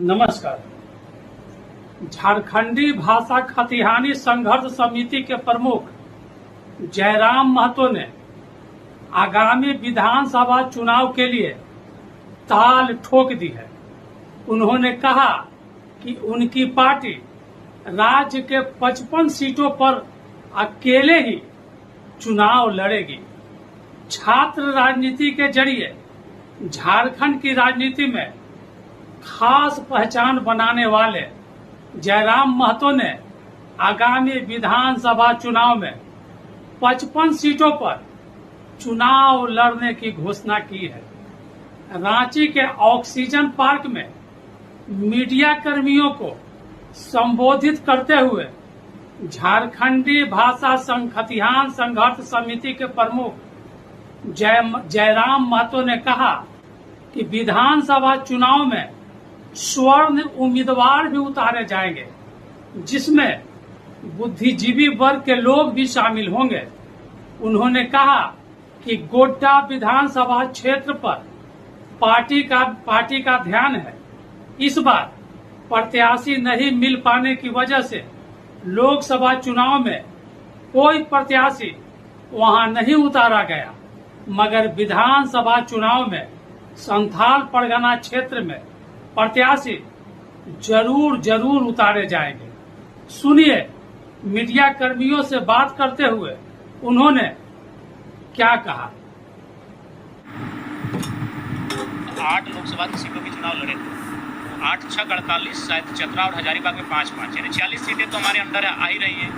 नमस्कार। झारखंडी भाषा खतिहानी संघर्ष समिति के प्रमुख जयराम महतो ने आगामी विधानसभा चुनाव के लिए ताल ठोक दी है। उन्होंने कहा कि उनकी पार्टी राज्य के 55 सीटों पर अकेले ही चुनाव लड़ेगी। छात्र राजनीति के जरिए झारखंड की राजनीति में खास पहचान बनाने वाले जयराम महतो ने आगामी विधानसभा चुनाव में 55 सीटों पर चुनाव लड़ने की घोषणा की है। रांची के ऑक्सीजन पार्क में मीडिया कर्मियों को संबोधित करते हुए झारखंडी भाषा खतिहान संघर्ष समिति के प्रमुख जयराम महतो ने कहा कि विधानसभा चुनाव में स्वर्ण उम्मीदवार भी उतारे जाएंगे, जिसमें बुद्धिजीवी वर्ग के लोग भी शामिल होंगे। उन्होंने कहा कि गोड्डा विधानसभा क्षेत्र पर पार्टी का ध्यान है। इस बार प्रत्याशी नहीं मिल पाने की वजह से लोकसभा चुनाव में कोई प्रत्याशी वहां नहीं उतारा गया, मगर विधानसभा चुनाव में संथाल परगना क्षेत्र में प्रत्याशी जरूर उतारे जाएंगे। सुनिए, मीडिया कर्मियों से बात करते हुए उन्होंने क्या कहा। 8 लोकसभा की सीटों के चुनाव लड़े थे, 8 6 48, शायद चतरा और हजारीबाग में 5-5, यानी 46 सीटें तो हमारे अंदर आ ही रही हैं।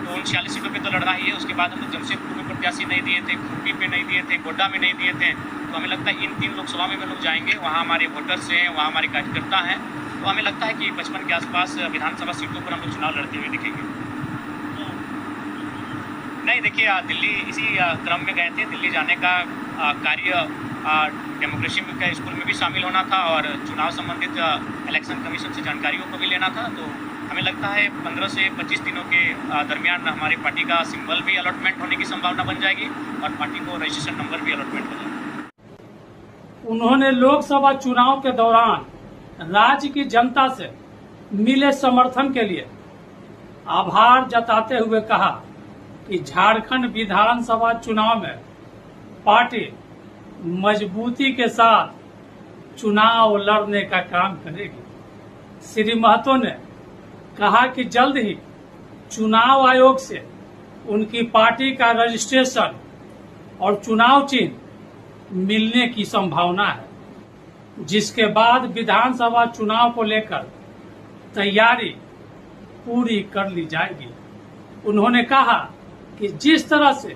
तो उन 46 सीटों पे तो लड़ना ही है। उसके बाद हम लोग जमशेदपुर में प्रत्याशी नहीं दिए थे, खूंटी पे नहीं दिए थे, गोड्डा में नहीं दिए थे। तो हमें लगता है इन 3 लोकसभा में हम लोग जाएंगे, वहाँ हमारे वोटर्स हैं, वहाँ हमारे कार्यकर्ता हैं। तो हमें लगता है कि 55 के आसपास विधानसभा सीटों पर हम लोग चुनाव लड़ते हुए दिखेंगे। नहीं, देखिए, दिल्ली इसी क्रम में गए थे। दिल्ली जाने का कार्य डेमोक्रेसी का स्कूल में भी शामिल होना था और चुनाव संबंधित इलेक्शन कमीशन से जानकारियों को भी लेना था। तो हमें लगता है 15 से 25 दिनों के दरमियान हमारी पार्टी का सिंबल भी अलॉटमेंट होने की संभावना बन जाएगी और पार्टी को रजिस्ट्रेशन नंबर भी अलॉटमेंट हो जाएगा। उन्होंने लोकसभा चुनाव के दौरान राज्य की जनता से मिले समर्थन के लिए आभार जताते हुए कहा कि झारखंड विधानसभा चुनाव में पार्टी मजबूती के साथ चुनाव लड़ने का काम करेगी। श्री महतो ने कहा कि जल्द ही चुनाव आयोग से उनकी पार्टी का रजिस्ट्रेशन और चुनाव चिन्ह मिलने की संभावना है, जिसके बाद विधानसभा चुनाव को लेकर तैयारी पूरी कर ली जाएगी। उन्होंने कहा कि जिस तरह से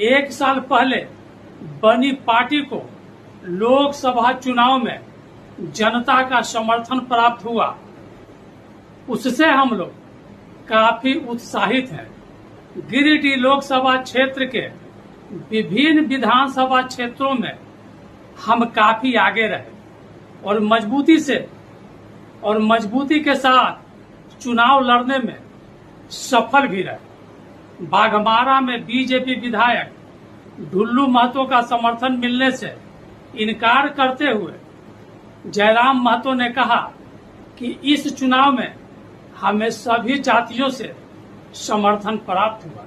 1 साल पहले बनी पार्टी को लोकसभा चुनाव में जनता का समर्थन प्राप्त हुआ, उससे हम लोग काफी उत्साहित हैं। गिरिडीह लोकसभा क्षेत्र के विभिन्न विधानसभा क्षेत्रों में हम काफी आगे रहे और मजबूती के साथ चुनाव लड़ने में सफल भी रहे। बाघमारा में बीजेपी विधायक ढुल्लू महतो का समर्थन मिलने से इनकार करते हुए जयराम महतो ने कहा कि इस चुनाव में हमें सभी जातियों से समर्थन प्राप्त हुआ।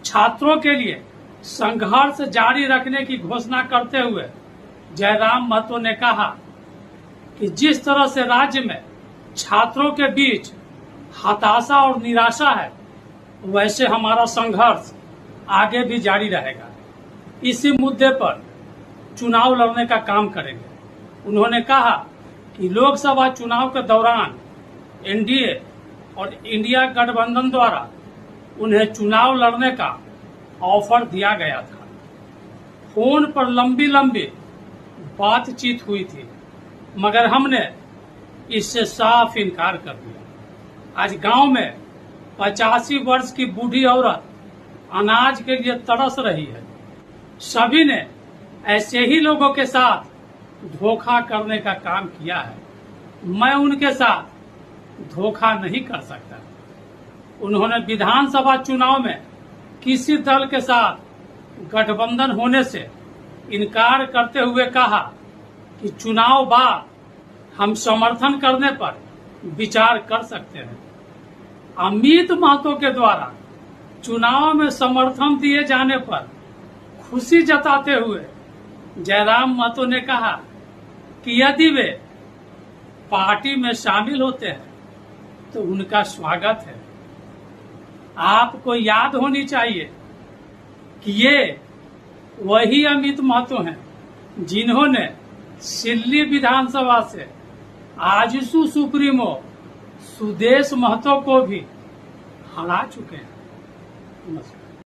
छात्रों के लिए संघर्ष जारी रखने की घोषणा करते हुए जयराम महतो ने कहा कि जिस तरह से राज्य में छात्रों के बीच हताशा और निराशा है, वैसे हमारा संघर्ष आगे भी जारी रहेगा। इसी मुद्दे पर चुनाव लड़ने का काम करेंगे। उन्होंने कहा कि लोकसभा चुनाव के दौरान एनडीए और इंडिया गठबंधन द्वारा उन्हें चुनाव लड़ने का ऑफर दिया गया था। फोन पर लंबी बातचीत हुई थी, मगर हमने इससे साफ इनकार कर दिया। आज गांव में 85 वर्ष की बूढ़ी औरत अनाज के लिए तरस रही है। सभी ने ऐसे ही लोगों के साथ धोखा करने का काम किया है। मैं उनके साथ धोखा नहीं कर सकता। उन्होंने विधानसभा चुनाव में किसी दल के साथ गठबंधन होने से इनकार करते हुए कहा कि चुनाव बाद हम समर्थन करने पर विचार कर सकते हैं। अमित महतो के द्वारा चुनाव में समर्थन दिए जाने पर खुशी जताते हुए जयराम महतो ने कहा कि यदि वे पार्टी में शामिल होते हैं तो उनका स्वागत है। आपको याद होनी चाहिए कि ये वही अमित महतो हैं जिन्होंने सिल्ली विधानसभा से आजसू सुप्रीमो सुदेश महतो को भी हरा चुके हैं। नमस्कार।